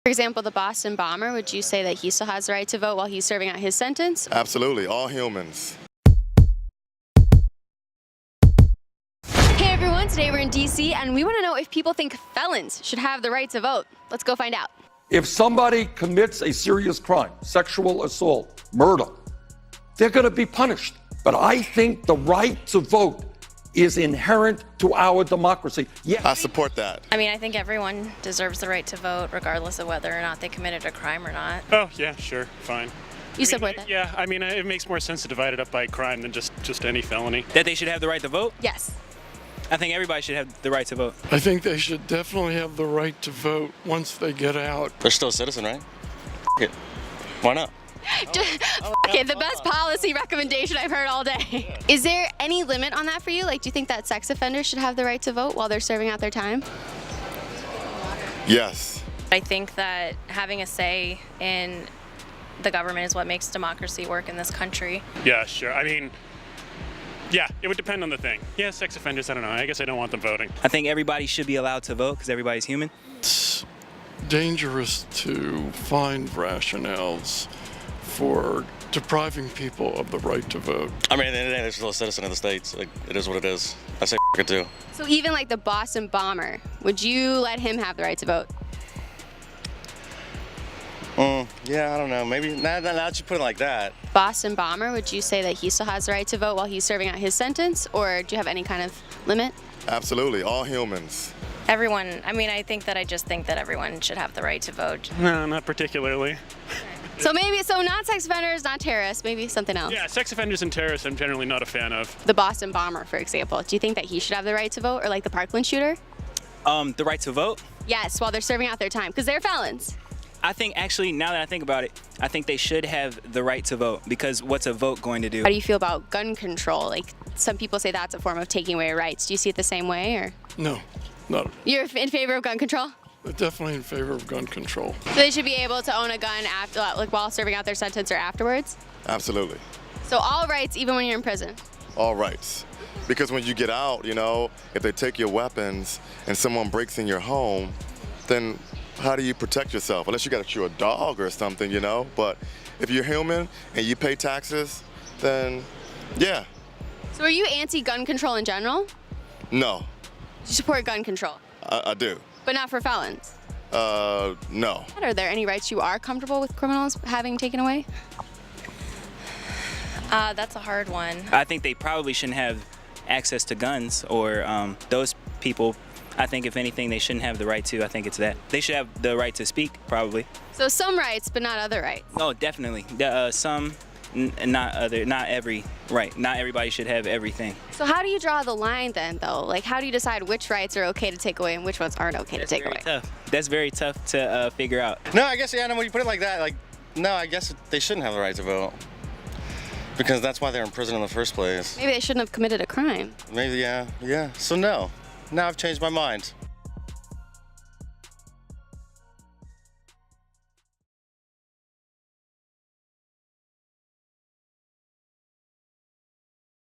For example, the Boston bomber, would you say that he still has the right to vote while he's serving out his sentence? Absolutely, all humans. Hey everyone, today we're in DC and we want to know if people think felons should have the right to vote. Let's go find out. If somebody commits a serious crime, sexual assault, murder, they're going to be punished. But I think the right to vote is inherent to our democracy. Yeah, I support that. I mean, I think everyone deserves the right to vote, regardless of whether or not they committed a crime or not. Oh, yeah, sure, fine. You support that? Yeah, I mean, it makes more sense to divide it up by crime than just any felony. That they should have the right to vote? Yes. I think everybody should have the right to vote. I think they should definitely have the right to vote once they get out. They're still a citizen, right? It. Why not? Okay, the best policy recommendation I've heard all day. Is there any limit on that for you? Like, do you think that sex offenders should have the right to vote while they're serving out their time? Yes. I think that having a say in the government is what makes democracy work in this country. Yeah, sure. I mean, yeah, it would depend on the thing. Yeah, sex offenders, I don't know. I guess I don't want them voting. I think everybody should be allowed to vote because everybody's human. It's dangerous to find rationales for depriving people of the right to vote. I mean, at the end of the day, they're still a citizen of the States. Like, it is what it is. I say it too. So even like the Boston bomber, would you let him have the right to vote? Yeah, I don't know. Maybe, now that you put it like that. Boston bomber, would you say that he still has the right to vote while he's serving out his sentence, or do you have any kind of limit? Absolutely, all humans. Everyone, I mean, I just think that everyone should have the right to vote. No, not particularly. So not sex offenders, not terrorists, maybe something else. Yeah, sex offenders and terrorists I'm generally not a fan of. The Boston bomber, for example, do you think that he should have the right to vote, or like the Parkland shooter? The right to vote? Yes, while they're serving out their time, because they're felons. I think actually, now that I think about it, I think they should have the right to vote because what's a vote going to do? How do you feel about gun control? Like, some people say that's a form of taking away rights. Do you see it the same way, or? No, not. You're in favor of gun control? Definitely in favor of gun control. So they should be able to own a gun after, like, while serving out their sentence or afterwards? Absolutely. So all rights, even when you're in prison? All rights. Because when you get out, you know, if they take your weapons and someone breaks in your home, then how do you protect yourself? Unless you got to shoot a dog or something, you know? But if you're human and you pay taxes, then yeah. So are you anti-gun control in general? No. You support gun control? I do. But not for felons? No. Are there any rights you are comfortable with criminals having taken away? That's a hard one. I think they probably shouldn't have access to guns or those people. I think if anything, they shouldn't have the right to. I think it's that. They should have the right to speak, probably. So some rights, but not other rights? No, definitely. Some, not every right. Not everybody should have everything. So how do you draw the line then, though? Like, how do you decide which rights are okay to take away and which ones aren't okay to take away? Tough. That's very tough to figure out. No, I guess, yeah, no, when you put it like that, like, no, I guess they shouldn't have the right to vote. Because that's why they're in prison in the first place. Maybe they shouldn't have committed a crime. Maybe, yeah. So no. Now I've changed my mind.